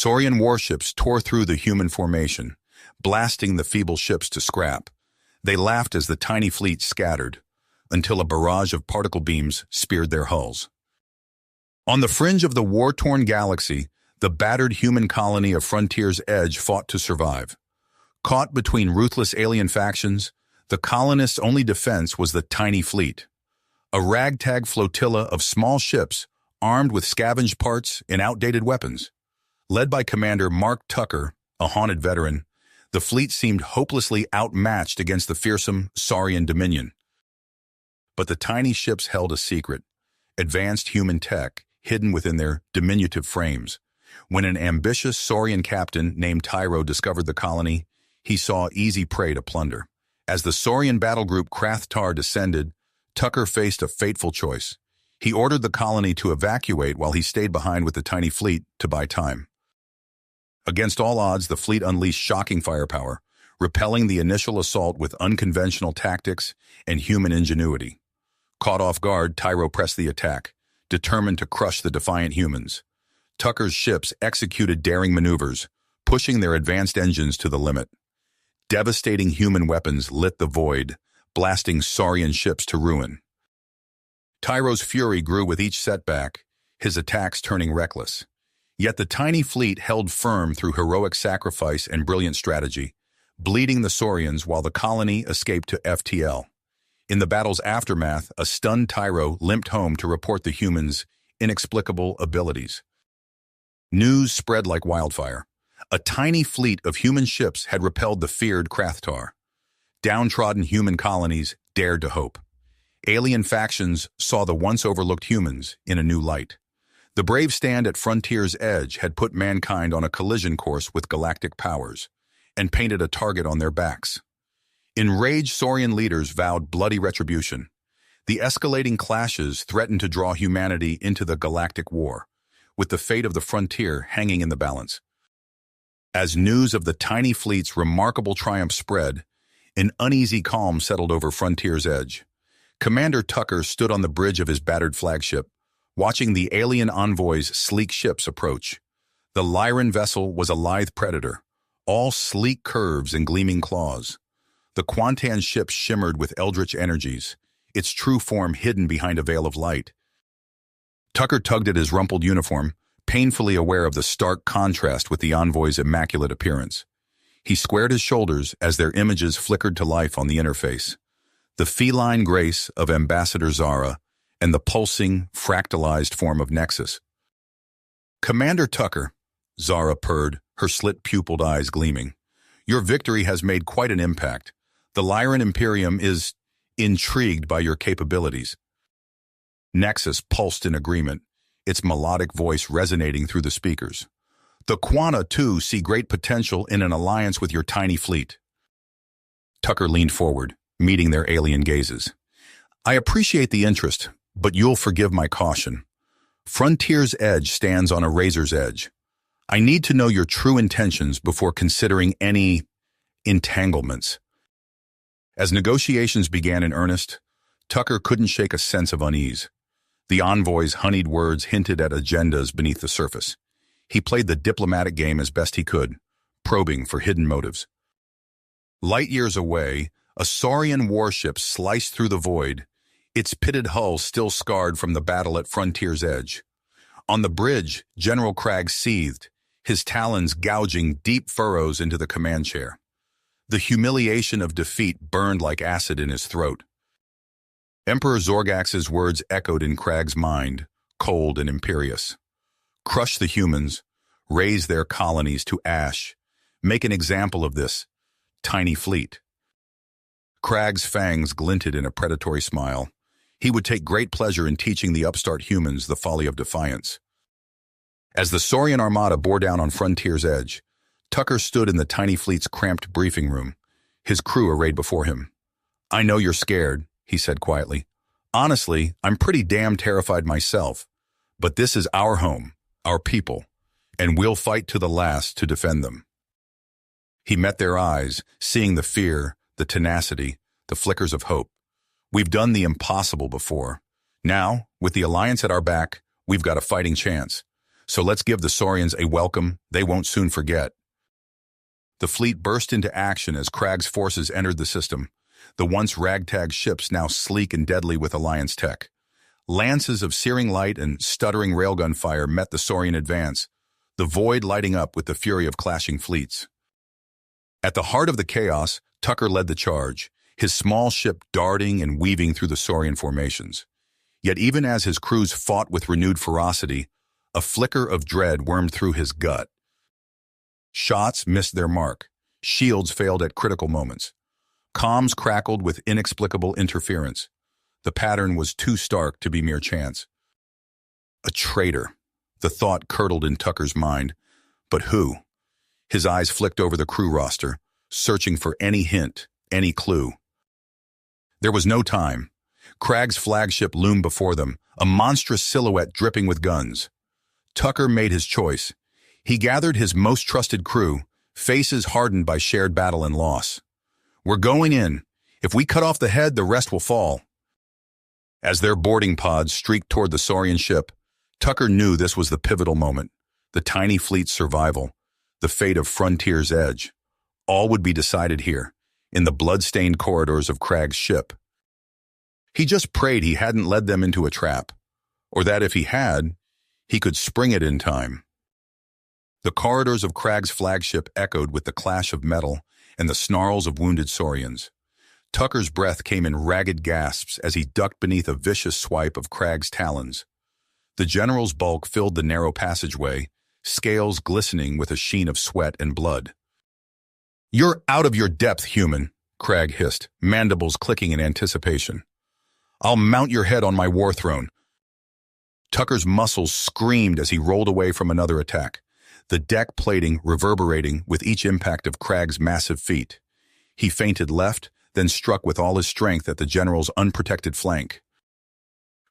Saurian warships tore through the human formation, blasting the feeble ships to scrap. They laughed as the tiny fleet scattered, until a barrage of particle beams speared their hulls. On the fringe of the war-torn galaxy, the battered human colony of Frontier's Edge fought to survive. Caught between ruthless alien factions, the colonists' only defense was the tiny fleet. A ragtag flotilla of small ships armed with scavenged parts and outdated weapons. Led by Commander Mark Tucker, a haunted veteran, the fleet seemed hopelessly outmatched against the fearsome Saurian Dominion. But the tiny ships held a secret, advanced human tech hidden within their diminutive frames. When an ambitious Saurian captain named Tyro discovered the colony, he saw easy prey to plunder. As the Saurian battle group Krathtar descended, Tucker faced a fateful choice. He ordered the colony to evacuate while he stayed behind with the tiny fleet to buy time. Against all odds, the fleet unleashed shocking firepower, repelling the initial assault with unconventional tactics and human ingenuity. Caught off guard, Tyro pressed the attack, determined to crush the defiant humans. Tucker's ships executed daring maneuvers, pushing their advanced engines to the limit. Devastating human weapons lit the void, blasting Saurian ships to ruin. Tyro's fury grew with each setback, his attacks turning reckless. Yet the tiny fleet held firm through heroic sacrifice and brilliant strategy, bleeding the Saurians while the colony escaped to FTL. In the battle's aftermath, a stunned Tyro limped home to report the humans' inexplicable abilities. News spread like wildfire. A tiny fleet of human ships had repelled the feared Krathtar. Downtrodden human colonies dared to hope. Alien factions saw the once overlooked humans in a new light. The brave stand at Frontier's Edge had put mankind on a collision course with galactic powers and painted a target on their backs. Enraged Saurian leaders vowed bloody retribution. The escalating clashes threatened to draw humanity into the galactic war, with the fate of the frontier hanging in the balance. As news of the tiny fleet's remarkable triumph spread, an uneasy calm settled over Frontier's Edge. Commander Tucker stood on the bridge of his battered flagship, watching the alien envoy's sleek ships approach. The Lyran vessel was a lithe predator, all sleek curves and gleaming claws. The Quantan ship shimmered with eldritch energies, its true form hidden behind a veil of light. Tucker tugged at his rumpled uniform, painfully aware of the stark contrast with the envoy's immaculate appearance. He squared his shoulders as their images flickered to life on the interface. The feline grace of Ambassador Zara and the pulsing, fractalized form of Nexus. "Commander Tucker," Zara purred, her slit-pupiled eyes gleaming. "Your victory has made quite an impact. The Lyran Imperium is intrigued by your capabilities." Nexus pulsed in agreement, its melodic voice resonating through the speakers. "The Quana, too, see great potential in an alliance with your tiny fleet." Tucker leaned forward, meeting their alien gazes. "I appreciate the interest, but you'll forgive my caution. Frontier's Edge stands on a razor's edge. I need to know your true intentions before considering any entanglements." As negotiations began in earnest, Tucker couldn't shake a sense of unease. The envoy's honeyed words hinted at agendas beneath the surface. He played the diplomatic game as best he could, probing for hidden motives. Light years away, a Saurian warship sliced through the void, its pitted hull still scarred from the battle at Frontier's Edge. On the bridge, General Cragg seethed, his talons gouging deep furrows into the command chair. The humiliation of defeat burned like acid in his throat. Emperor Zorgax's words echoed in Cragg's mind, cold and imperious. "Crush the humans, raze their colonies to ash, make an example of this tiny fleet." Cragg's fangs glinted in a predatory smile. He would take great pleasure in teaching the upstart humans the folly of defiance. As the Saurian armada bore down on Frontier's Edge, Tucker stood in the tiny fleet's cramped briefing room, his crew arrayed before him. "I know you're scared," he said quietly. "Honestly, I'm pretty damn terrified myself. But this is our home, our people, and we'll fight to the last to defend them." He met their eyes, seeing the fear, the tenacity, the flickers of hope. "We've done the impossible before. Now, with the Alliance at our back, we've got a fighting chance. So let's give the Saurians a welcome they won't soon forget. The fleet burst into action as Cragg's forces entered the system, the once ragtag ships now sleek and deadly with Alliance tech. Lances of searing light and stuttering railgun fire met the Saurian advance, the void lighting up with the fury of clashing fleets. At the heart of the chaos, Tucker led the charge, his small ship darting and weaving through the Saurian formations. Yet even as his crews fought with renewed ferocity, a flicker of dread wormed through his gut. Shots missed their mark. Shields failed at critical moments. Comms crackled with inexplicable interference. The pattern was too stark to be mere chance. A traitor. The thought curdled in Tucker's mind. But who? His eyes flicked over the crew roster, searching for any hint, any clue. There was no time. Cragg's flagship loomed before them, a monstrous silhouette dripping with guns. Tucker made his choice. He gathered his most trusted crew, faces hardened by shared battle and loss. We're going in. If we cut off the head, the rest will fall. As their boarding pods streaked toward the Saurian ship, Tucker knew this was the pivotal moment, the tiny fleet's survival, the fate of Frontier's Edge. All would be decided here, in the blood-stained corridors of Cragg's ship. He just prayed he hadn't led them into a trap, or that if he had, he could spring it in time. The corridors of Cragg's flagship echoed with the clash of metal and the snarls of wounded Saurians. Tucker's breath came in ragged gasps as he ducked beneath a vicious swipe of Cragg's talons. The general's bulk filled the narrow passageway, scales glistening with a sheen of sweat and blood. "You're out of your depth, human," Cragg hissed, mandibles clicking in anticipation. "I'll mount your head on my war throne." Tucker's muscles screamed as he rolled away from another attack, the deck plating reverberating with each impact of Cragg's massive feet. He feinted left, then struck with all his strength at the general's unprotected flank.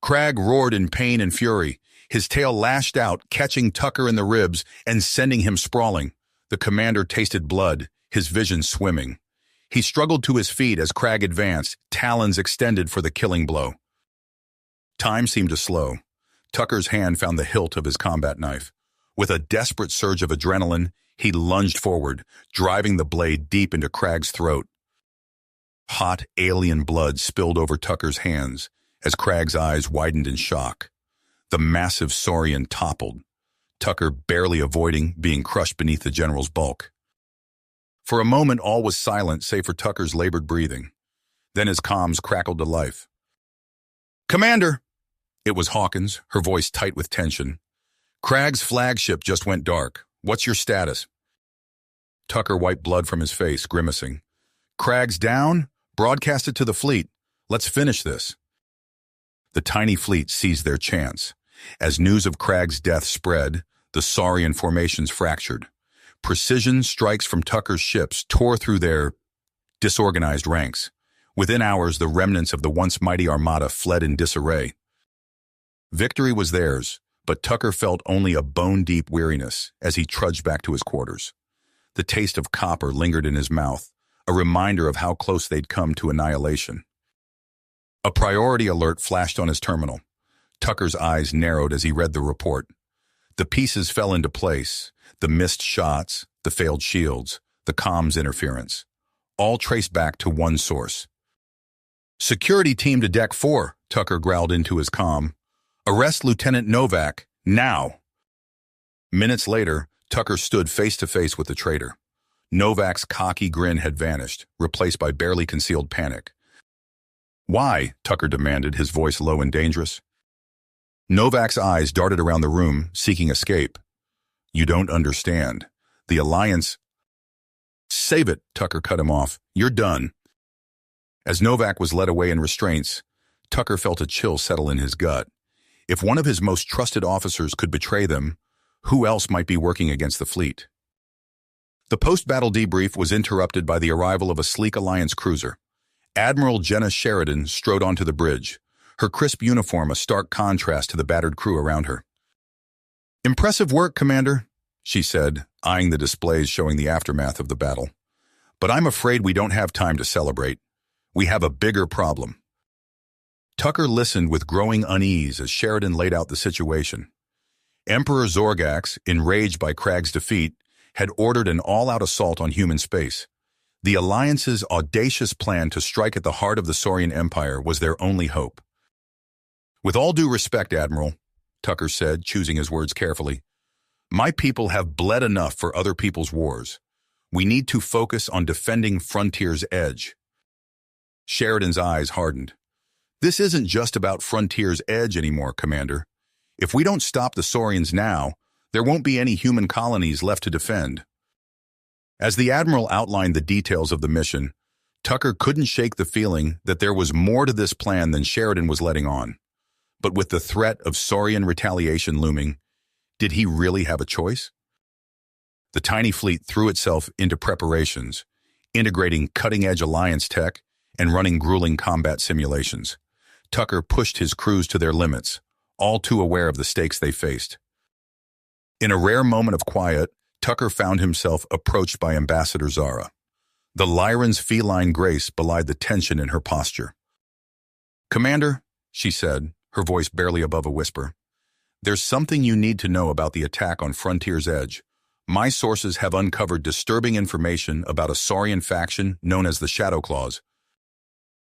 Cragg roared in pain and fury, his tail lashed out, catching Tucker in the ribs and sending him sprawling. The commander tasted blood, his vision swimming. He struggled to his feet as Cragg advanced, talons extended for the killing blow. Time seemed to slow. Tucker's hand found the hilt of his combat knife. With a desperate surge of adrenaline, he lunged forward, driving the blade deep into Cragg's throat. Hot, alien blood spilled over Tucker's hands as Cragg's eyes widened in shock. The massive Saurian toppled, Tucker barely avoiding being crushed beneath the general's bulk. For a moment, all was silent save for Tucker's labored breathing. Then his comms crackled to life. "Commander!" It was Hawkins, her voice tight with tension. "Cragg's flagship just went dark. What's your status?" Tucker wiped blood from his face, grimacing. "Cragg's down? Broadcast it to the fleet. Let's finish this." The tiny fleet seized their chance. As news of Cragg's death spread, the Saurian formations fractured. Precision strikes from Tucker's ships tore through their disorganized ranks. Within hours, the remnants of the once mighty armada fled in disarray. Victory was theirs, but Tucker felt only a bone-deep weariness as he trudged back to his quarters. The taste of copper lingered in his mouth, a reminder of how close they'd come to annihilation. A priority alert flashed on his terminal. Tucker's eyes narrowed as he read the report. The pieces fell into place, the missed shots, the failed shields, the comms interference, all traced back to one source. "Security team to Deck 4, Tucker growled into his comm. "Arrest Lieutenant Novak, now!" Minutes later, Tucker stood face to face with the traitor. Novak's cocky grin had vanished, replaced by barely concealed panic. "Why?" Tucker demanded, his voice low and dangerous. Novak's eyes darted around the room, seeking escape. "You don't understand. The Alliance—" "Save it," Tucker cut him off. "You're done." As Novak was led away in restraints, Tucker felt a chill settle in his gut. If one of his most trusted officers could betray them, who else might be working against the fleet? The post-battle debrief was interrupted by the arrival of a sleek Alliance cruiser. Admiral Jenna Sheridan strode onto the bridge, her crisp uniform a stark contrast to the battered crew around her. "Impressive work, Commander," she said, eyeing the displays showing the aftermath of the battle. "But I'm afraid we don't have time to celebrate. We have a bigger problem." Tucker listened with growing unease as Sheridan laid out the situation. Emperor Zorgax, enraged by Krag's defeat, had ordered an all-out assault on human space. The Alliance's audacious plan to strike at the heart of the Saurian Empire was their only hope. "With all due respect, Admiral," Tucker said, choosing his words carefully, "my people have bled enough for other people's wars. We need to focus on defending Frontier's edge." Sheridan's eyes hardened. "This isn't just about Frontier's edge anymore, Commander. If we don't stop the Saurians now, there won't be any human colonies left to defend." As the Admiral outlined the details of the mission, Tucker couldn't shake the feeling that there was more to this plan than Sheridan was letting on. But with the threat of Saurian retaliation looming, did he really have a choice? The tiny fleet threw itself into preparations, integrating cutting-edge Alliance tech and running grueling combat simulations. Tucker pushed his crews to their limits, all too aware of the stakes they faced. In a rare moment of quiet, Tucker found himself approached by Ambassador Zara. The Lyran's feline grace belied the tension in her posture. "Commander," she said, her voice barely above a whisper, "there's something you need to know about the attack on Frontier's Edge. My sources have uncovered disturbing information about a Saurian faction known as the Shadow Claws."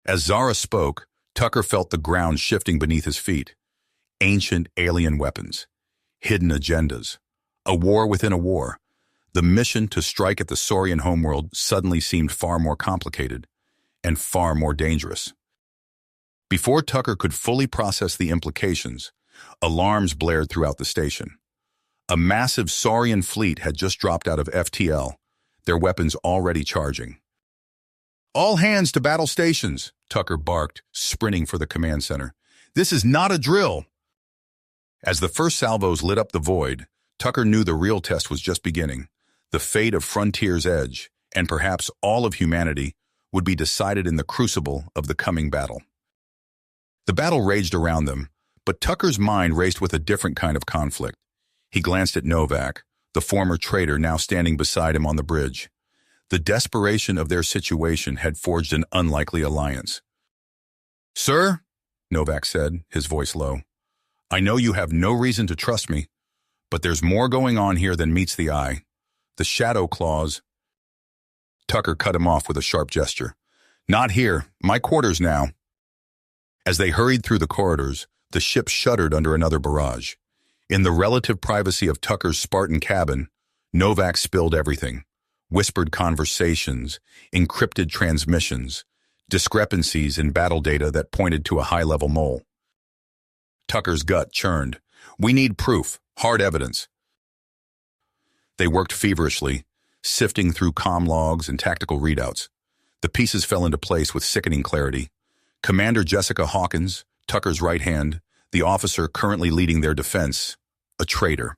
As Zara spoke, Tucker felt the ground shifting beneath his feet. Ancient alien weapons, hidden agendas, a war within a war. The mission to strike at the Saurian homeworld suddenly seemed far more complicated and far more dangerous. Before Tucker could fully process the implications, alarms blared throughout the station. A massive Saurian fleet had just dropped out of FTL, their weapons already charging. "All hands to battle stations," Tucker barked, sprinting for the command center. "This is not a drill." As the first salvos lit up the void, Tucker knew the real test was just beginning. The fate of Frontier's Edge, and perhaps all of humanity, would be decided in the crucible of the coming battle. The battle raged around them, but Tucker's mind raced with a different kind of conflict. He glanced at Novak, the former traitor now standing beside him on the bridge. The desperation of their situation had forged an unlikely alliance. "Sir," Novak said, his voice low, "I know you have no reason to trust me, but there's more going on here than meets the eye. The Shadow Claws—" Tucker cut him off with a sharp gesture. "Not here. My quarters now." As they hurried through the corridors, the ship shuddered under another barrage. In the relative privacy of Tucker's Spartan cabin, Novak spilled everything. Whispered conversations, encrypted transmissions, discrepancies in battle data that pointed to a high-level mole. Tucker's gut churned. "We need proof, hard evidence." They worked feverishly, sifting through comm logs and tactical readouts. The pieces fell into place with sickening clarity. Commander Jessica Hawkins, Tucker's right hand, the officer currently leading their defense, a traitor.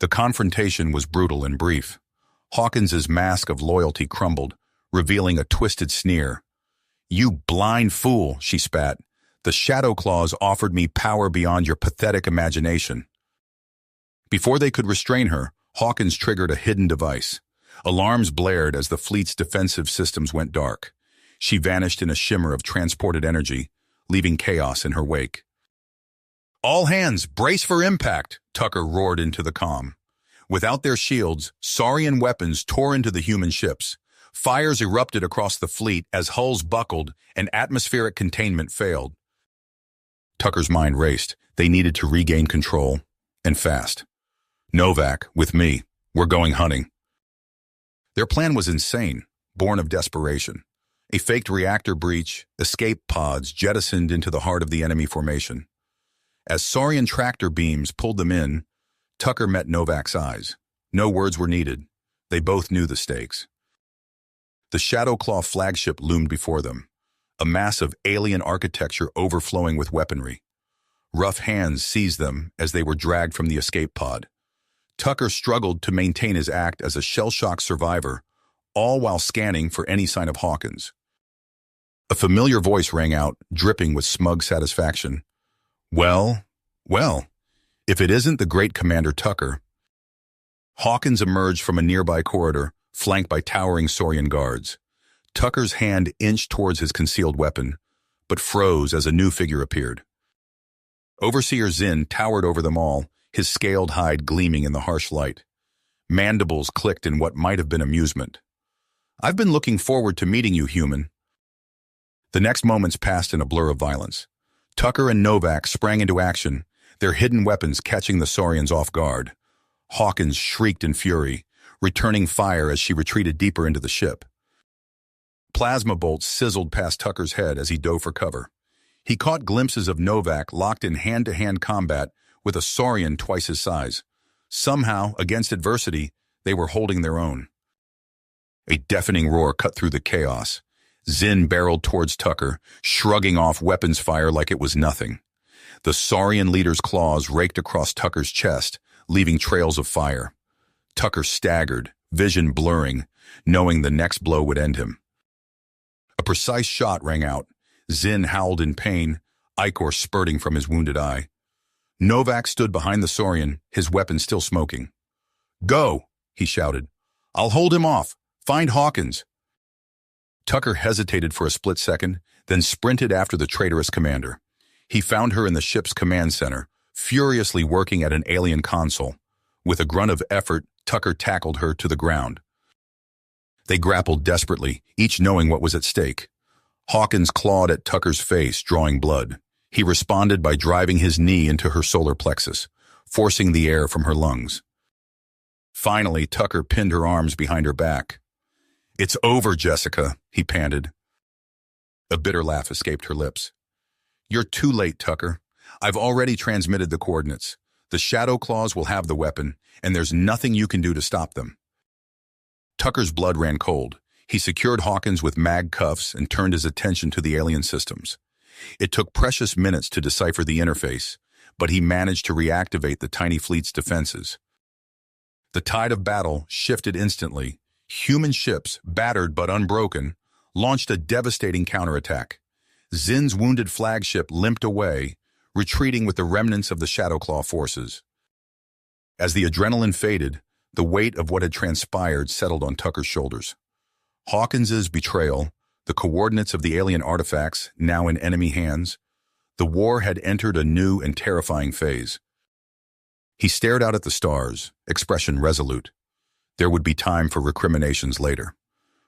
The confrontation was brutal and brief. Hawkins's mask of loyalty crumbled, revealing a twisted sneer. "You blind fool," she spat. "The Shadow Claws offered me power beyond your pathetic imagination." Before they could restrain her, Hawkins triggered a hidden device. Alarms blared as the fleet's defensive systems went dark. She vanished in a shimmer of transported energy, leaving chaos in her wake. "All hands, brace for impact," Tucker roared into the comm. Without their shields, Saurian weapons tore into the human ships. Fires erupted across the fleet as hulls buckled and atmospheric containment failed. Tucker's mind raced. They needed to regain control, and fast. "Novak, with me. We're going hunting." Their plan was insane, born of desperation. A faked reactor breach, escape pods jettisoned into the heart of the enemy formation. As Saurian tractor beams pulled them in, Tucker met Novak's eyes. No words were needed. They both knew the stakes. The Shadowclaw flagship loomed before them, a mass of alien architecture overflowing with weaponry. Rough hands seized them as they were dragged from the escape pod. Tucker struggled to maintain his act as a shell-shocked survivor, all while scanning for any sign of Hawkins. A familiar voice rang out, dripping with smug satisfaction. Well, if it isn't the great Commander Tucker." Hawkins emerged from a nearby corridor, flanked by towering Saurian guards. Tucker's hand inched towards his concealed weapon, but froze as a new figure appeared. Overseer Zinn towered over them all, his scaled hide gleaming in the harsh light. Mandibles clicked in what might have been amusement. "I've been looking forward to meeting you, human." The next moments passed in a blur of violence. Tucker and Novak sprang into action, their hidden weapons catching the Saurians off guard. Hawkins shrieked in fury, returning fire as she retreated deeper into the ship. Plasma bolts sizzled past Tucker's head as he dove for cover. He caught glimpses of Novak locked in hand-to-hand combat with a Saurian twice his size. Somehow, against adversity, they were holding their own. A deafening roar cut through the chaos. Zin barreled towards Tucker, shrugging off weapons fire like it was nothing. The Saurian leader's claws raked across Tucker's chest, leaving trails of fire. Tucker staggered, vision blurring, knowing the next blow would end him. A precise shot rang out. Zin howled in pain, ichor spurting from his wounded eye. Novak stood behind the Saurian, his weapon still smoking. "Go," he shouted. "I'll hold him off. Find Hawkins." Tucker hesitated for a split second, then sprinted after the traitorous commander. He found her in the ship's command center, furiously working at an alien console. With a grunt of effort, Tucker tackled her to the ground. They grappled desperately, each knowing what was at stake. Hawkins clawed at Tucker's face, drawing blood. He responded by driving his knee into her solar plexus, forcing the air from her lungs. Finally, Tucker pinned her arms behind her back. "It's over, Jessica," he panted. A bitter laugh escaped her lips. "You're too late, Tucker. I've already transmitted the coordinates. The Shadow Claws will have the weapon, and there's nothing you can do to stop them." Tucker's blood ran cold. He secured Hawkins with mag cuffs and turned his attention to the alien systems. It took precious minutes to decipher the interface, but he managed to reactivate the tiny fleet's defenses. The tide of battle shifted instantly. Human ships, battered but unbroken, launched a devastating counterattack. Zin's wounded flagship limped away, retreating with the remnants of the Shadowclaw forces. As the adrenaline faded, the weight of what had transpired settled on Tucker's shoulders. Hawkins's betrayal, the coordinates of the alien artifacts now in enemy hands, the war had entered a new and terrifying phase. He stared out at the stars, expression resolute. There would be time for recriminations later.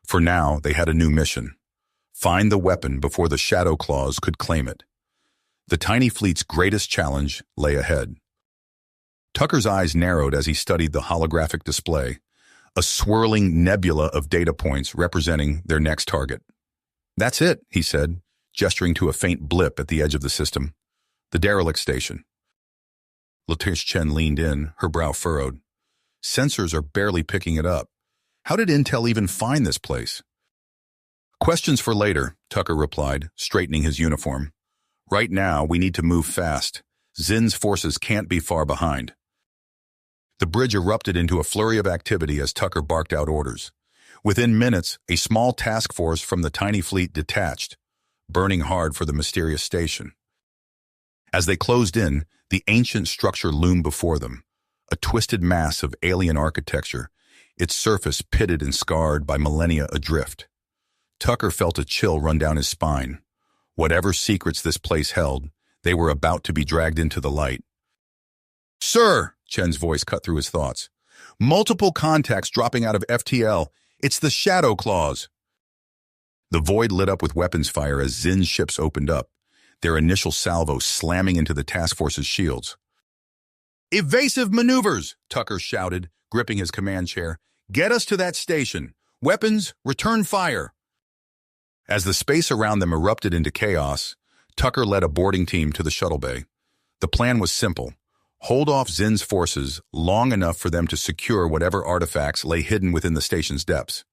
For now, they had a new mission. Find the weapon before the Shadow Claws could claim it. The tiny fleet's greatest challenge lay ahead. Tucker's eyes narrowed as he studied the holographic display, a swirling nebula of data points representing their next target. "That's it," he said, gesturing to a faint blip at the edge of the system. "The derelict station." Latish Chen leaned in, her brow furrowed. "Sensors are barely picking it up. How did Intel even find this place?" "Questions for later," Tucker replied, straightening his uniform. "Right now, we need to move fast. Zin's forces can't be far behind." The bridge erupted into a flurry of activity as Tucker barked out orders. Within minutes, a small task force from the tiny fleet detached, burning hard for the mysterious station. As they closed in, the ancient structure loomed before them, a twisted mass of alien architecture, its surface pitted and scarred by millennia adrift. Tucker felt a chill run down his spine. Whatever secrets this place held, they were about to be dragged into the light. "Sir," Chen's voice cut through his thoughts. "Multiple contacts dropping out of FTL. It's the Shadow Claws." The void lit up with weapons fire as Zin's ships opened up, their initial salvo slamming into the task force's shields. "Evasive maneuvers," Tucker shouted, gripping his command chair. "Get us to that station. Weapons, return fire." As the space around them erupted into chaos, Tucker led a boarding team to the shuttle bay. The plan was simple. Hold off Zin's forces long enough for them to secure whatever artifacts lay hidden within the station's depths.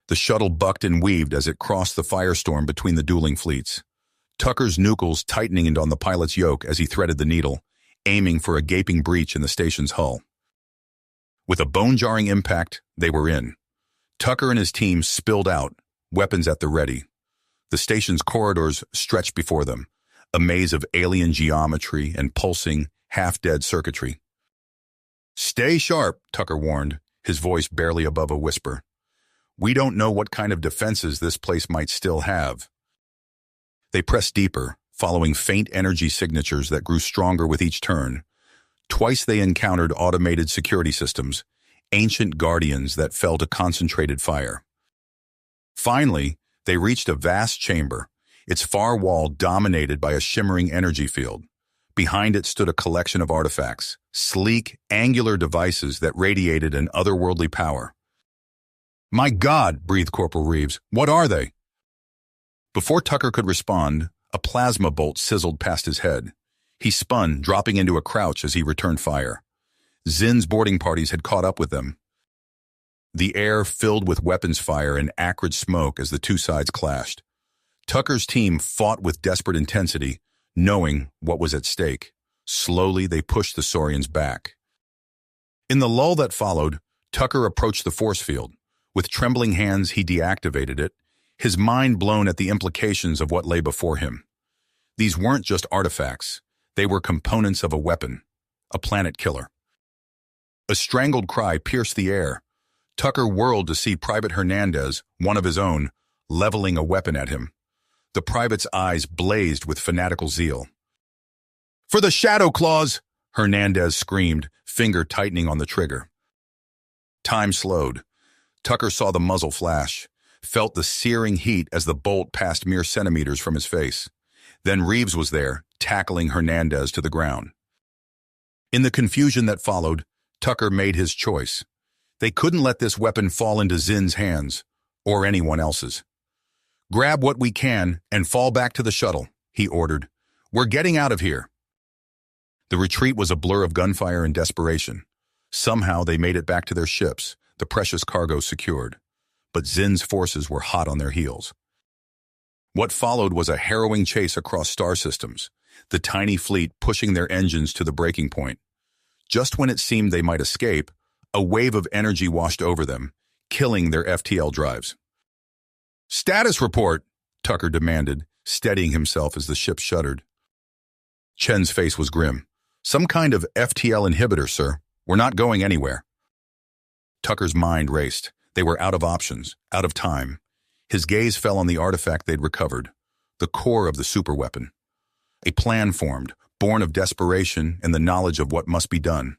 The shuttle bucked and weaved as it crossed the firestorm between the dueling fleets. Tucker's nucleus tightening on the pilot's yoke as he threaded the needle, aiming for a gaping breach in the station's hull. With a bone-jarring impact, they were in. Tucker and his team spilled out, weapons at the ready. The station's corridors stretched before them, a maze of alien geometry and pulsing, half-dead circuitry. "Stay sharp," Tucker warned, his voice barely above a whisper. "We don't know what kind of defenses this place might still have." They pressed deeper, following faint energy signatures that grew stronger with each turn. Twice they encountered automated security systems, ancient guardians that fell to concentrated fire. Finally, they reached a vast chamber, its far wall dominated by a shimmering energy field. Behind it stood a collection of artifacts, sleek, angular devices that radiated an otherworldly power. "My God," breathed Corporal Reeves, "what are they?" Before Tucker could respond, a plasma bolt sizzled past his head. He spun, dropping into a crouch as he returned fire. Zin's boarding parties had caught up with them. The air filled with weapons fire and acrid smoke as the two sides clashed. Tucker's team fought with desperate intensity, knowing what was at stake. Slowly, they pushed the Saurians back. In the lull that followed, Tucker approached the force field. With trembling hands, he deactivated it, his mind blown at the implications of what lay before him. These weren't just artifacts. They were components of a weapon, a planet killer. A strangled cry pierced the air. Tucker whirled to see Private Hernandez, one of his own, leveling a weapon at him. The private's eyes blazed with fanatical zeal. "For the Shadow Claws!" Hernandez screamed, finger tightening on the trigger. Time slowed. Tucker saw the muzzle flash, felt the searing heat as the bolt passed mere centimeters from his face. Then Reeves was there, tackling Hernandez to the ground. In the confusion that followed, Tucker made his choice. They couldn't let this weapon fall into Zin's hands, or anyone else's. "Grab what we can and fall back to the shuttle," he ordered. "We're getting out of here." The retreat was a blur of gunfire and desperation. Somehow they made it back to their ships, the precious cargo secured. But Zin's forces were hot on their heels. What followed was a harrowing chase across star systems, the tiny fleet pushing their engines to the breaking point. Just when it seemed they might escape, a wave of energy washed over them, killing their FTL drives. "Status report," Tucker demanded, steadying himself as the ship shuddered. Chen's face was grim. "Some kind of FTL inhibitor, sir. We're not going anywhere." Tucker's mind raced. They were out of options, out of time. His gaze fell on the artifact they'd recovered, the core of the superweapon. A plan formed, born of desperation and the knowledge of what must be done.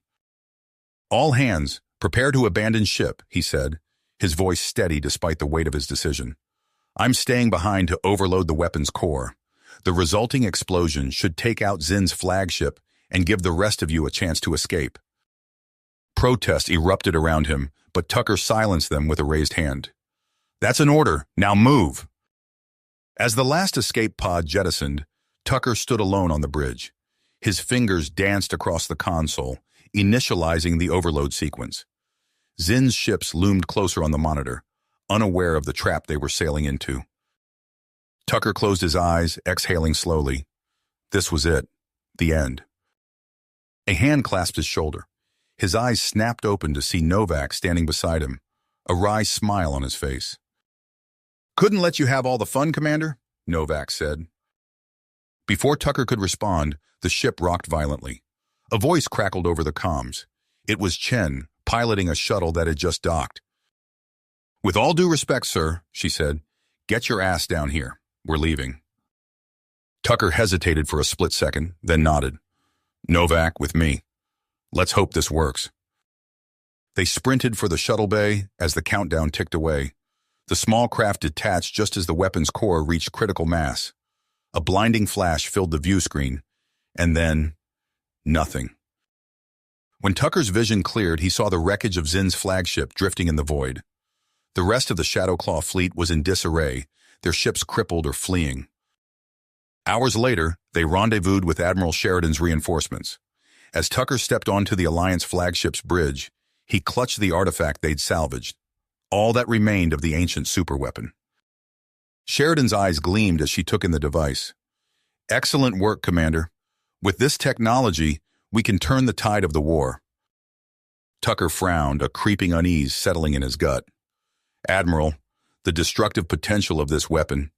"All hands, prepare to abandon ship," he said, his voice steady despite the weight of his decision. "I'm staying behind to overload the weapon's core. The resulting explosion should take out Zin's flagship and give the rest of you a chance to escape." Protest erupted around him, but Tucker silenced them with a raised hand. "That's an order. Now move." As the last escape pod jettisoned, Tucker stood alone on the bridge. His fingers danced across the console, initializing the overload sequence. Zin's ships loomed closer on the monitor, unaware of the trap they were sailing into. Tucker closed his eyes, exhaling slowly. This was it. The end. A hand clasped his shoulder. His eyes snapped open to see Novak standing beside him, a wry smile on his face. "Couldn't let you have all the fun, Commander," Novak said. Before Tucker could respond, the ship rocked violently. A voice crackled over the comms. It was Chen, piloting a shuttle that had just docked. "With all due respect, sir," she said, "get your ass down here. We're leaving." Tucker hesitated for a split second, then nodded. "Novak, with me. Let's hope this works." They sprinted for the shuttle bay as the countdown ticked away. The small craft detached just as the weapon's core reached critical mass. A blinding flash filled the view screen, and then nothing. When Tucker's vision cleared, he saw the wreckage of Zin's flagship drifting in the void. The rest of the Shadowclaw fleet was in disarray, their ships crippled or fleeing. Hours later, they rendezvoused with Admiral Sheridan's reinforcements. As Tucker stepped onto the Alliance flagship's bridge, he clutched the artifact they'd salvaged, all that remained of the ancient superweapon. Sheridan's eyes gleamed as she took in the device. "Excellent work, Commander. With this technology, we can turn the tide of the war." Tucker frowned, a creeping unease settling in his gut. "Admiral, the destructive potential of this weapon,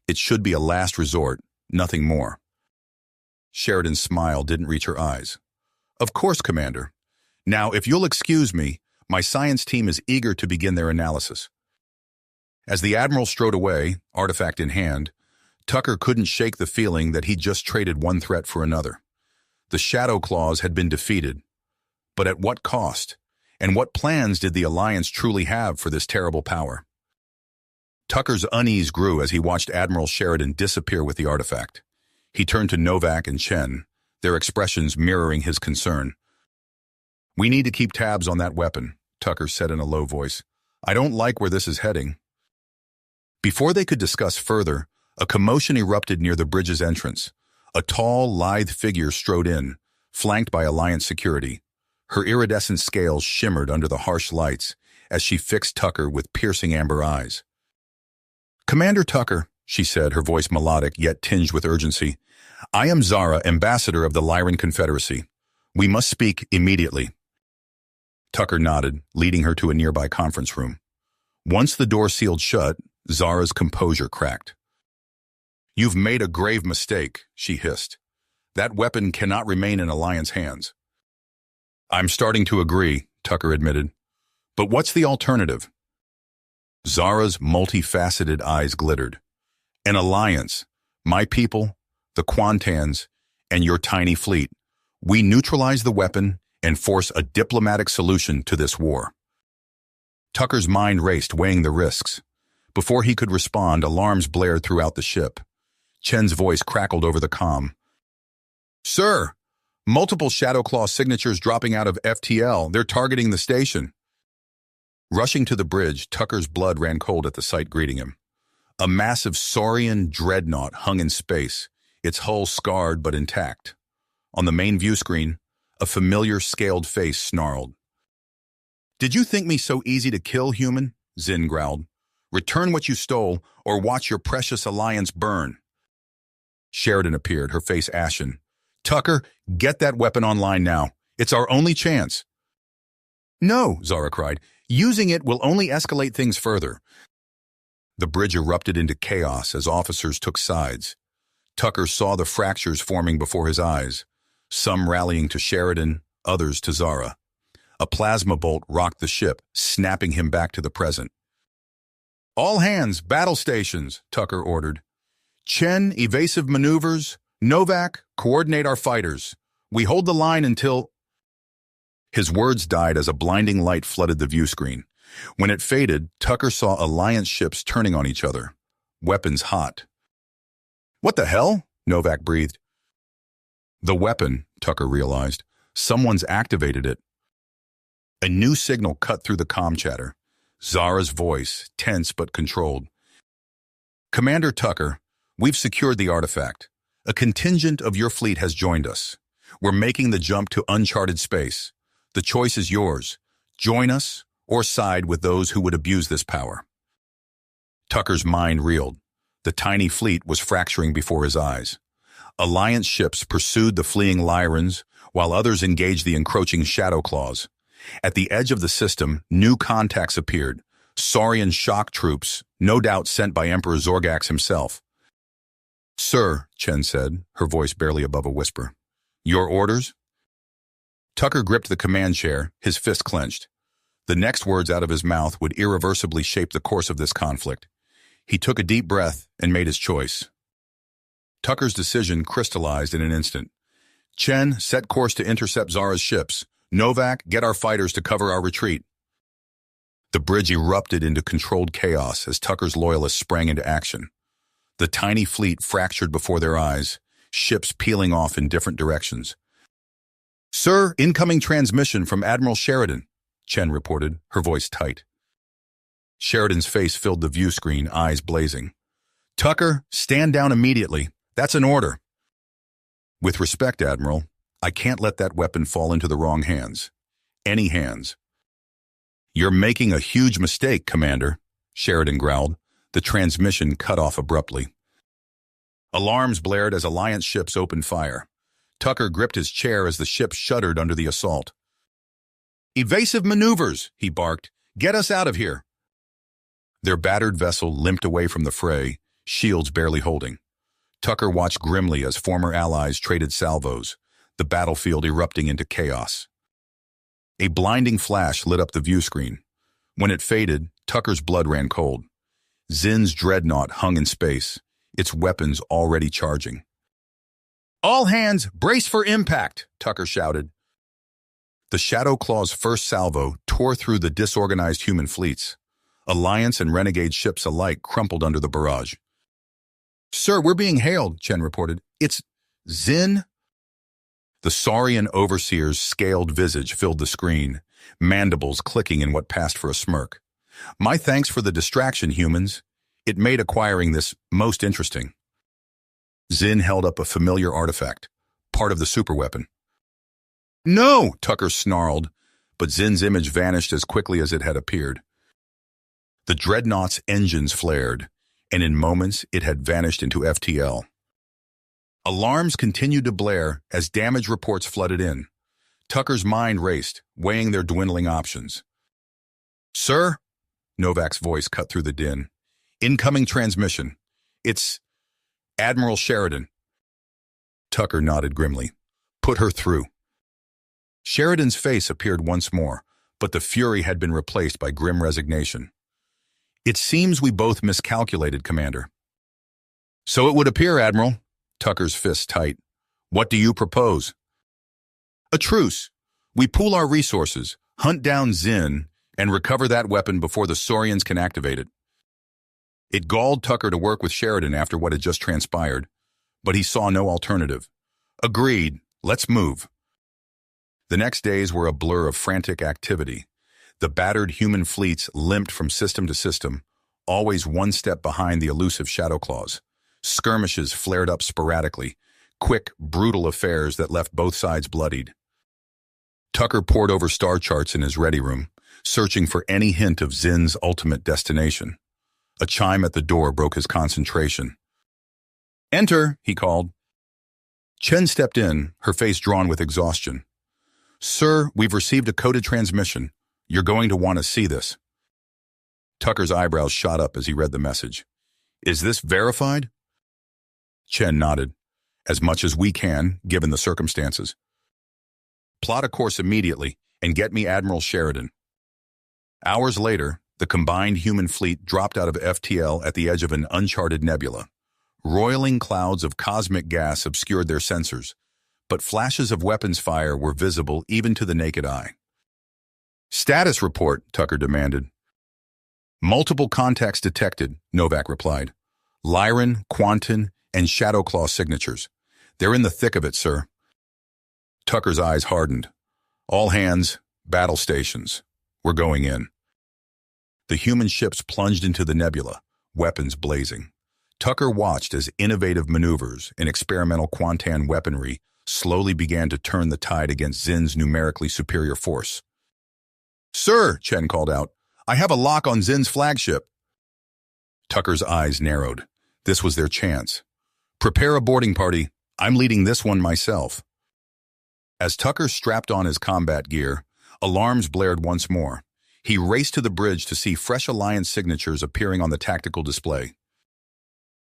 it should be a last resort, nothing more." Sheridan's smile didn't reach her eyes. "Of course, Commander. Now, if you'll excuse me, my science team is eager to begin their analysis." As the Admiral strode away, artifact in hand, Tucker couldn't shake the feeling that he'd just traded one threat for another. The Shadow Claws had been defeated. But at what cost? And what plans did the Alliance truly have for this terrible power? Tucker's unease grew as he watched Admiral Sheridan disappear with the artifact. He turned to Novak and Chen, their expressions mirroring his concern. "We need to keep tabs on that weapon," Tucker said in a low voice. "I don't like where this is heading." Before they could discuss further, a commotion erupted near the bridge's entrance. A tall, lithe figure strode in, flanked by Alliance security. Her iridescent scales shimmered under the harsh lights as she fixed Tucker with piercing amber eyes. "Commander Tucker," she said, her voice melodic yet tinged with urgency, "I am Zara, ambassador of the Lyran Confederacy. We must speak immediately." Tucker nodded, leading her to a nearby conference room. Once the door sealed shut, Zara's composure cracked. "You've made a grave mistake," she hissed. "That weapon cannot remain in Alliance hands." "I'm starting to agree," Tucker admitted. "But what's the alternative?" Zara's multifaceted eyes glittered. "An alliance. My people, the Quantans, and your tiny fleet. We neutralize the weapon and force a diplomatic solution to this war." Tucker's mind raced, weighing the risks. Before he could respond, alarms blared throughout the ship. Chen's voice crackled over the comm. "Sir, multiple Shadow Claw signatures dropping out of FTL. They're targeting the station." Rushing to the bridge, Tucker's blood ran cold at the sight greeting him. A massive Saurian dreadnought hung in space, its hull scarred but intact. On the main view screen, a familiar scaled face snarled. "Did you think me so easy to kill, human?" Zin growled. "Return what you stole, or watch your precious alliance burn." Sheridan appeared, her face ashen. "Tucker, get that weapon online now. It's our only chance." "No," Zara cried. "Using it will only escalate things further." The bridge erupted into chaos as officers took sides. Tucker saw the fractures forming before his eyes, some rallying to Sheridan, others to Zara. A plasma bolt rocked the ship, snapping him back to the present. "All hands, battle stations," Tucker ordered. "Chen, evasive maneuvers. Novak, coordinate our fighters. We hold the line until—" His words died as a blinding light flooded the view screen. When it faded, Tucker saw Alliance ships turning on each other, weapons hot. "What the hell?" Novak breathed. "The weapon," Tucker realized. "Someone's activated it." A new signal cut through the comm chatter. Zara's voice, tense but controlled. "Commander Tucker, we've secured the artifact. A contingent of your fleet has joined us. We're making the jump to uncharted space. The choice is yours. Join us or side with those who would abuse this power." Tucker's mind reeled. The tiny fleet was fracturing before his eyes. Alliance ships pursued the fleeing Lyrans, while others engaged the encroaching Shadow Claws. At the edge of the system, new contacts appeared. Saurian shock troops, no doubt sent by Emperor Zorgax himself. "Sir," Chen said, her voice barely above a whisper. "Your orders?" Tucker gripped the command chair, his fist clenched. The next words out of his mouth would irreversibly shape the course of this conflict. He took a deep breath and made his choice. Tucker's decision crystallized in an instant. "Chen, set course to intercept Zara's ships. Novak, get our fighters to cover our retreat." The bridge erupted into controlled chaos as Tucker's loyalists sprang into action. The tiny fleet fractured before their eyes, ships peeling off in different directions. "Sir, incoming transmission from Admiral Sheridan," Chen reported, her voice tight. Sheridan's face filled the view screen, eyes blazing. "Tucker, stand down immediately. That's an order." "With respect, Admiral, I can't let that weapon fall into the wrong hands. Any hands." "You're making a huge mistake, Commander," Sheridan growled. The transmission cut off abruptly. Alarms blared as Alliance ships opened fire. Tucker gripped his chair as the ship shuddered under the assault. "Evasive maneuvers," he barked. "Get us out of here." Their battered vessel limped away from the fray, shields barely holding. Tucker watched grimly as former allies traded salvos, the battlefield erupting into chaos. A blinding flash lit up the view screen. When it faded, Tucker's blood ran cold. Zin's dreadnought hung in space, its weapons already charging. All hands, brace for impact, Tucker shouted. The Shadow Claw's first salvo tore through the disorganized human fleets. Alliance and renegade ships alike crumpled under the barrage. Sir, we're being hailed, Chen reported. It's Zin? The Saurian overseer's scaled visage filled the screen, mandibles clicking in what passed for a smirk. My thanks for the distraction, humans. It made acquiring this most interesting. Zin held up a familiar artifact, part of the superweapon. No, Tucker snarled, but Zin's image vanished as quickly as it had appeared. The dreadnought's engines flared, and in moments it had vanished into FTL. Alarms continued to blare as damage reports flooded in. Tucker's mind raced, weighing their dwindling options. Sir? Novak's voice cut through the din. Incoming transmission. It's Admiral Sheridan. Tucker nodded grimly. Put her through. Sheridan's face appeared once more, but the fury had been replaced by grim resignation. It seems we both miscalculated, Commander. So it would appear, Admiral. Tucker's fist tight. What do you propose? A truce. We pool our resources, hunt down Zin, and recover that weapon before the Saurians can activate it. It galled Tucker to work with Sheridan after what had just transpired, but he saw no alternative. Agreed. Let's move. The next days were a blur of frantic activity. The battered human fleets limped from system to system, always one step behind the elusive Shadow Claws. Skirmishes flared up sporadically, quick, brutal affairs that left both sides bloodied. Tucker pored over star charts in his ready room, searching for any hint of Zin's ultimate destination. A chime at the door broke his concentration. Enter, he called. Chen stepped in, her face drawn with exhaustion. Sir, we've received a coded transmission. You're going to want to see this. Tucker's eyebrows shot up as he read the message. Is this verified? Chen nodded. As much as we can, given the circumstances. Plot a course immediately and get me Admiral Sheridan. Hours later, the combined human fleet dropped out of FTL at the edge of an uncharted nebula. Roiling clouds of cosmic gas obscured their sensors, but flashes of weapons fire were visible even to the naked eye. Status report, Tucker demanded. Multiple contacts detected, Novak replied. Lyran, Quantin, and Shadowclaw signatures. They're in the thick of it, sir. Tucker's eyes hardened. All hands, battle stations. We're going in. The human ships plunged into the nebula, weapons blazing. Tucker watched as innovative maneuvers and experimental Quantan weaponry slowly began to turn the tide against Zin's numerically superior force. Sir, Chen called out, I have a lock on Zin's flagship. Tucker's eyes narrowed. This was their chance. Prepare a boarding party. I'm leading this one myself. As Tucker strapped on his combat gear, alarms blared once more. He raced to the bridge to see fresh Alliance signatures appearing on the tactical display.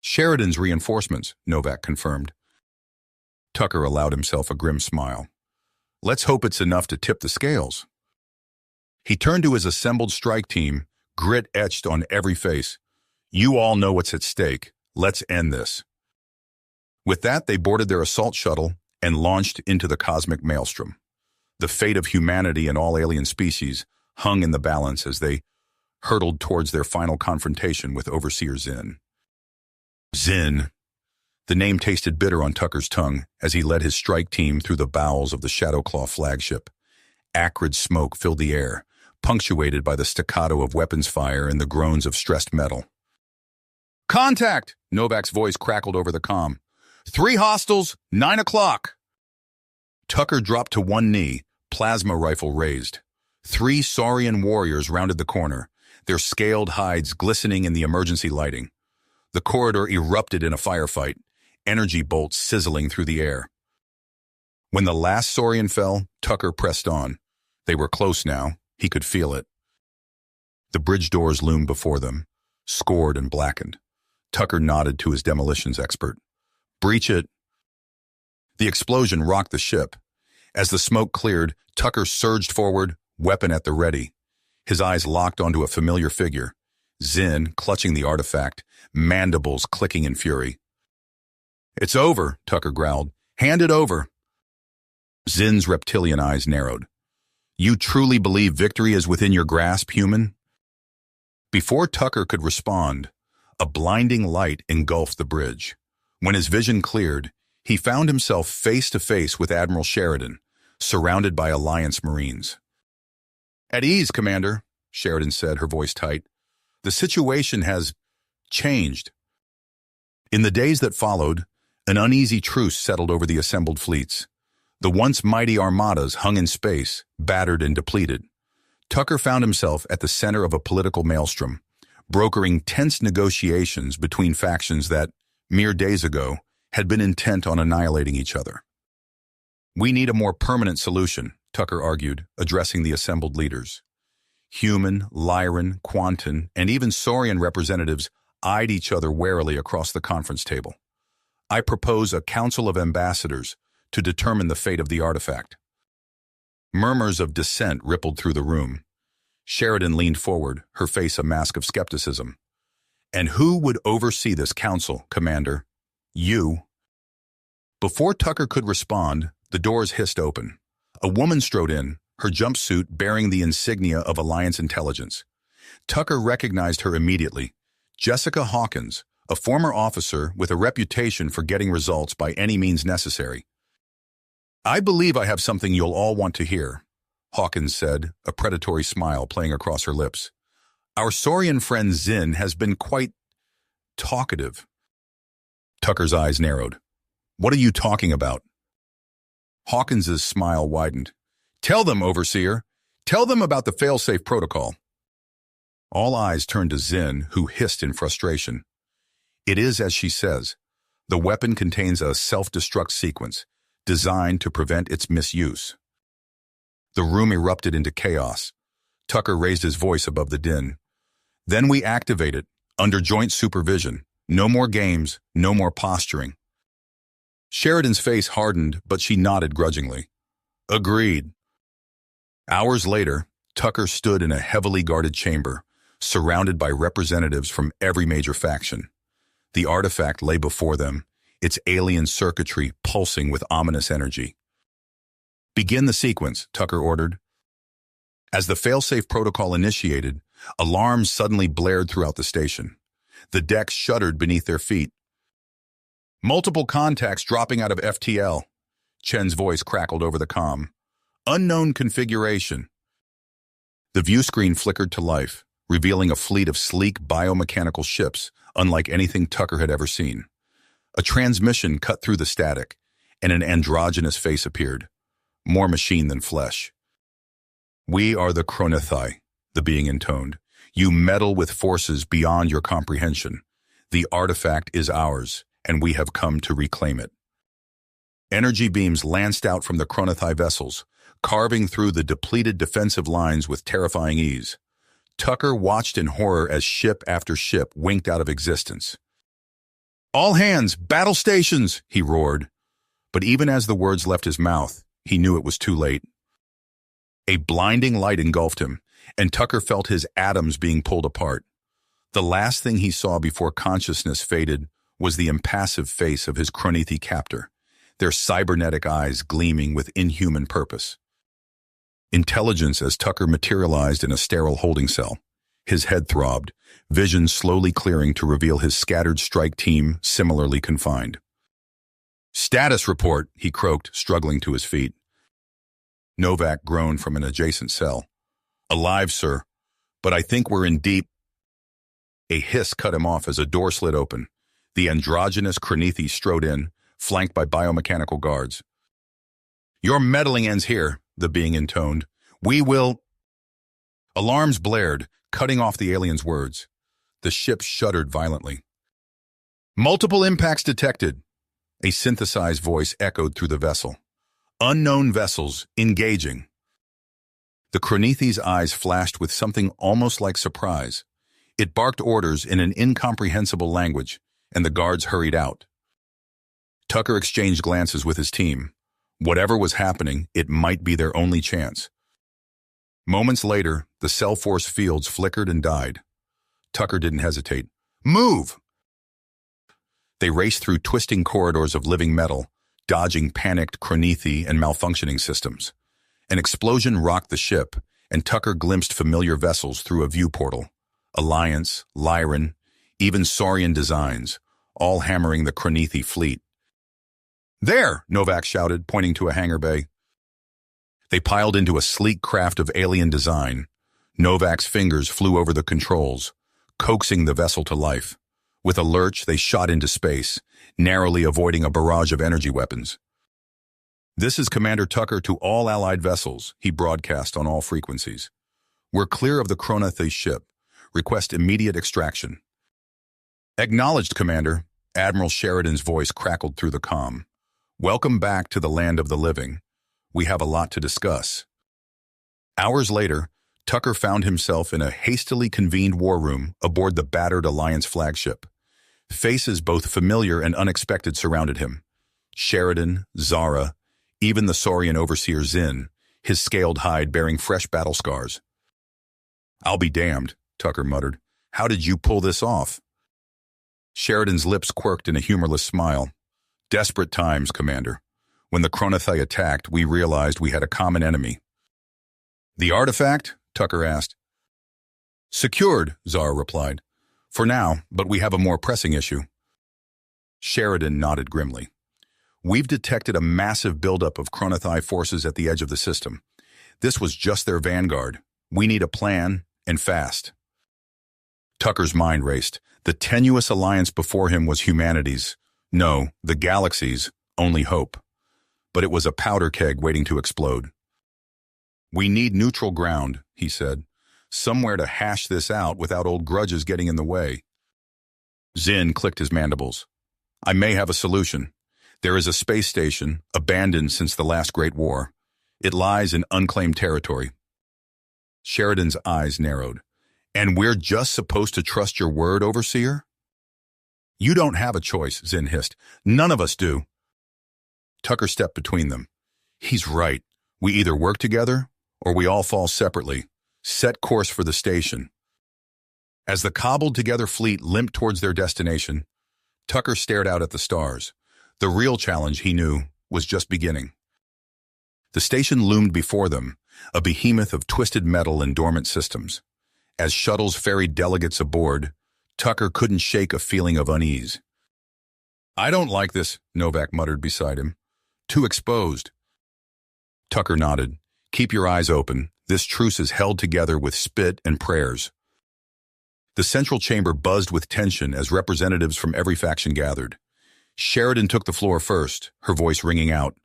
Sheridan's reinforcements, Novak confirmed. Tucker allowed himself a grim smile. Let's hope it's enough to tip the scales. He turned to his assembled strike team, grit etched on every face. You all know what's at stake. Let's end this. With that, they boarded their assault shuttle and launched into the cosmic maelstrom. The fate of humanity and all alien species hung in the balance as they hurtled towards their final confrontation with Overseer Zin. Zin. The name tasted bitter on Tucker's tongue as he led his strike team through the bowels of the Shadowclaw flagship. Acrid smoke filled the air, punctuated by the staccato of weapons fire and the groans of stressed metal. Contact! Novak's voice crackled over the comm. 3 hostiles, 9 o'clock. Tucker dropped to one knee, plasma rifle raised. 3 Saurian warriors rounded the corner, their scaled hides glistening in the emergency lighting. The corridor erupted in a firefight, energy bolts sizzling through the air. When the last Saurian fell, Tucker pressed on. They were close now. He could feel it. The bridge doors loomed before them, scored and blackened. Tucker nodded to his demolitions expert. Breach it. The explosion rocked the ship. As the smoke cleared, Tucker surged forward, weapon at the ready. His eyes locked onto a familiar figure. Zin, clutching the artifact, mandibles clicking in fury. It's over, Tucker growled. Hand it over. Zin's reptilian eyes narrowed. You truly believe victory is within your grasp, human? Before Tucker could respond, a blinding light engulfed the bridge. When his vision cleared, he found himself face to face with Admiral Sheridan, surrounded by Alliance Marines. At ease, Commander, Sheridan said, her voice tight. The situation has changed. In the days that followed, an uneasy truce settled over the assembled fleets. The once mighty armadas hung in space, battered and depleted. Tucker found himself at the center of a political maelstrom, brokering tense negotiations between factions that, mere days ago, had been intent on annihilating each other. We need a more permanent solution, Tucker argued, addressing the assembled leaders. Human, Lyran, Quantan, and even Saurian representatives eyed each other warily across the conference table. I propose a council of ambassadors to determine the fate of the artifact. Murmurs of dissent rippled through the room. Sheridan leaned forward, her face a mask of skepticism. And who would oversee this council, Commander? You. Before Tucker could respond, the doors hissed open. A woman strode in, her jumpsuit bearing the insignia of Alliance intelligence. Tucker recognized her immediately. Jessica Hawkins, a former officer with a reputation for getting results by any means necessary. I believe I have something you'll all want to hear, Hawkins said, a predatory smile playing across her lips. Our Saurian friend Zin has been quite talkative. Tucker's eyes narrowed. What are you talking about? Hawkins's smile widened. Tell them, Overseer. Tell them about the failsafe protocol. All eyes turned to Zin, who hissed in frustration. It is as she says. The weapon contains a self-destruct sequence, designed to prevent its misuse. The room erupted into chaos. Tucker raised his voice above the din. Then we activate it, under joint supervision. No more games, no more posturing. Sheridan's face hardened, but she nodded grudgingly. Agreed. Hours later, Tucker stood in a heavily guarded chamber, surrounded by representatives from every major faction. The artifact lay before them, its alien circuitry pulsing with ominous energy. Begin the sequence, Tucker ordered. As the failsafe protocol initiated, alarms suddenly blared throughout the station. The decks shuddered beneath their feet. Multiple contacts dropping out of FTL. Chen's voice crackled over the comm. Unknown configuration. The view screen flickered to life, revealing a fleet of sleek biomechanical ships, unlike anything Tucker had ever seen. A transmission cut through the static, and an androgynous face appeared, more machine than flesh. We are the Chronithai, the being intoned. You meddle with forces beyond your comprehension. The artifact is ours, and we have come to reclaim it. Energy beams lanced out from the Chronithai vessels, carving through the depleted defensive lines with terrifying ease. Tucker watched in horror as ship after ship winked out of existence. All hands, battle stations, he roared. But even as the words left his mouth, he knew it was too late. A blinding light engulfed him, and Tucker felt his atoms being pulled apart. The last thing he saw before consciousness faded was the impassive face of his Chronithi captor, their cybernetic eyes gleaming with inhuman purpose. Intelligence as Tucker materialized in a sterile holding cell. His head throbbed, vision slowly clearing to reveal his scattered strike team similarly confined. Status report, he croaked, struggling to his feet. Novak groaned from an adjacent cell. Alive, sir, but I think we're in deep... A hiss cut him off as a door slid open. The androgynous Chronithai strode in, flanked by biomechanical guards. Your meddling ends here, the being intoned. We will... Alarms blared, cutting off the alien's words. The ship shuddered violently. Multiple impacts detected. A synthesized voice echoed through the vessel. Unknown vessels, engaging. The Chronithi's eyes flashed with something almost like surprise. It barked orders in an incomprehensible language, and the guards hurried out. Tucker exchanged glances with his team. Whatever was happening, it might be their only chance. Moments later, the cell force fields flickered and died. Tucker didn't hesitate. Move! They raced through twisting corridors of living metal, dodging panicked Chronethi and malfunctioning systems. An explosion rocked the ship, and Tucker glimpsed familiar vessels through a view portal. Alliance, Lyran, even Saurian designs, all hammering the Chronethi fleet. "There!" Novak shouted, pointing to a hangar bay. They piled into a sleek craft of alien design. Novak's fingers flew over the controls, coaxing the vessel to life. With a lurch, they shot into space, narrowly avoiding a barrage of energy weapons. "This is Commander Tucker to all Allied vessels," he broadcast on all frequencies. "We're clear of the Chronethi ship. Request immediate extraction." "Acknowledged, Commander." Admiral Sheridan's voice crackled through the comm. "Welcome back to the land of the living. We have a lot to discuss." Hours later, Tucker found himself in a hastily convened war room aboard the battered Alliance flagship. Faces both familiar and unexpected surrounded him. Sheridan, Zara, even the Saurian overseer Zin, his scaled hide bearing fresh battle scars. "I'll be damned," Tucker muttered. "How did you pull this off?" Sheridan's lips quirked in a humorless smile. "Desperate times, Commander. When the Chronethi attacked, we realized we had a common enemy." "The artifact?" Tucker asked. "Secured," Zara replied. "For now, but we have a more pressing issue." Sheridan nodded grimly. "We've detected a massive buildup of Chronethi forces at the edge of the system. This was just their vanguard. We need a plan, and fast." Tucker's mind raced. The tenuous alliance before him was humanity's, no, the galaxy's, only hope. But it was a powder keg waiting to explode. "We need neutral ground," he said. "Somewhere to hash this out without old grudges getting in the way." Zin clicked his mandibles. "I may have a solution. There is a space station, abandoned since the last Great War. It lies in unclaimed territory." Sheridan's eyes narrowed. "And we're just supposed to trust your word, Overseer?" "You don't have a choice," Zin hissed. "None of us do." Tucker stepped between them. "He's right. We either work together, or we all fall separately. Set course for the station." As the cobbled-together fleet limped towards their destination, Tucker stared out at the stars. The real challenge, he knew, was just beginning. The station loomed before them, a behemoth of twisted metal and dormant systems. As shuttles ferried delegates aboard, Tucker couldn't shake a feeling of unease. "I don't like this," Novak muttered beside him. "Too exposed." Tucker nodded. "Keep your eyes open. This truce is held together with spit and prayers." The central chamber buzzed with tension as representatives from every faction gathered. Sheridan took the floor first, her voice ringing out.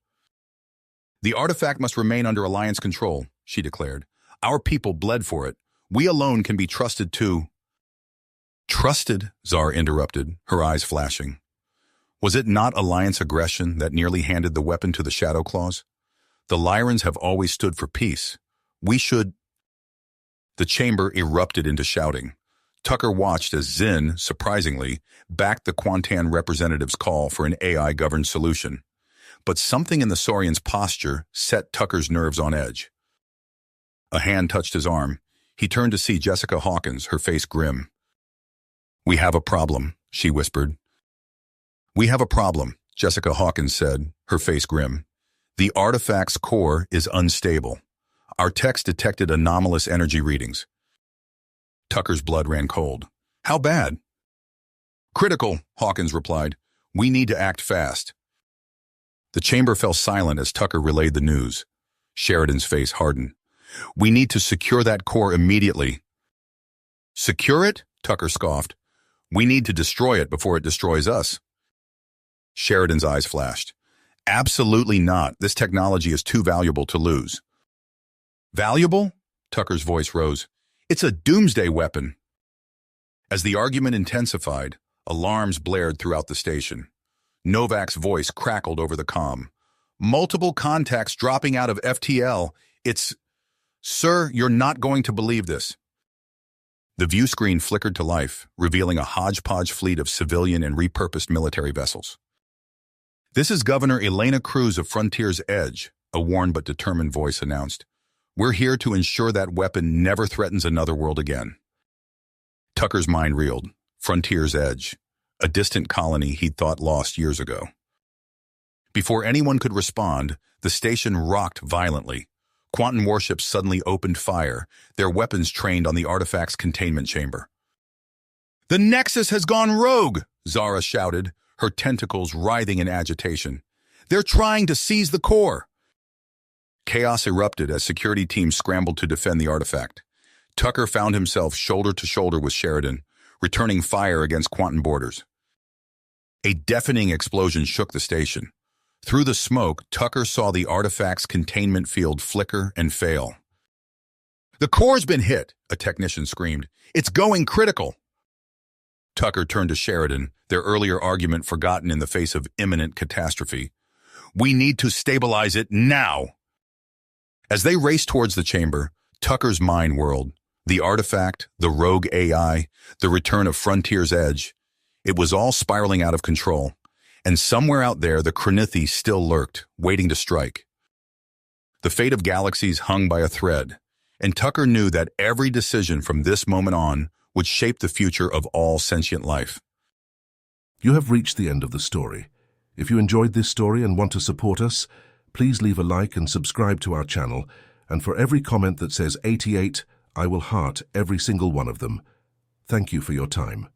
"The artifact must remain under Alliance control," she declared. "Our people bled for it. We alone can be trusted to—" "Trusted," Zar interrupted, her eyes flashing. "Was it not Alliance aggression that nearly handed the weapon to the Shadow Claws? The Lyrans have always stood for peace. We should—" The chamber erupted into shouting. Tucker watched as Zin, surprisingly, backed the Quantan representative's call for an AI-governed solution. But something in the Saurian's posture set Tucker's nerves on edge. A hand touched his arm. He turned to see Jessica Hawkins, her face grim. "We have a problem," she whispered. "We have a problem," Jessica Hawkins said, her face grim. "The artifact's core is unstable. Our techs detected anomalous energy readings." Tucker's blood ran cold. "How bad?" "Critical," Hawkins replied. "We need to act fast." The chamber fell silent as Tucker relayed the news. Sheridan's face hardened. "We need to secure that core immediately." "Secure it?" Tucker scoffed. "We need to destroy it before it destroys us." Sheridan's eyes flashed. "Absolutely not. This technology is too valuable to lose." "Valuable?" Tucker's voice rose. "It's a doomsday weapon." As the argument intensified, alarms blared throughout the station. Novak's voice crackled over the comm. "Multiple contacts dropping out of FTL. It's... Sir, you're not going to believe this." The view screen flickered to life, revealing a hodgepodge fleet of civilian and repurposed military vessels. "This is Governor Elena Cruz of Frontier's Edge," a worn but determined voice announced. "We're here to ensure that weapon never threatens another world again." Tucker's mind reeled. Frontier's Edge, a distant colony he'd thought lost years ago. Before anyone could respond, the station rocked violently. Quantum warships suddenly opened fire, their weapons trained on the artifact's containment chamber. "The Nexus has gone rogue!" Zara shouted, her tentacles writhing in agitation. "They're trying to seize the core!" Chaos erupted as security teams scrambled to defend the artifact. Tucker found himself shoulder to shoulder with Sheridan, returning fire against quantum borders. A deafening explosion shook the station. Through the smoke, Tucker saw the artifact's containment field flicker and fail. "The core's been hit," a technician screamed. "It's going critical." Tucker turned to Sheridan, their earlier argument forgotten in the face of imminent catastrophe. "We need to stabilize it now." As they raced towards the chamber, Tucker's mind whirled. The artifact, the rogue AI, the return of Frontier's Edge. It was all spiraling out of control. And somewhere out there, the Kranithi still lurked, waiting to strike. The fate of galaxies hung by a thread, and Tucker knew that every decision from this moment on would shape the future of all sentient life. You have reached the end of the story. If you enjoyed this story and want to support us, please leave a like and subscribe to our channel, and for every comment that says 88, I will heart every single one of them. Thank you for your time.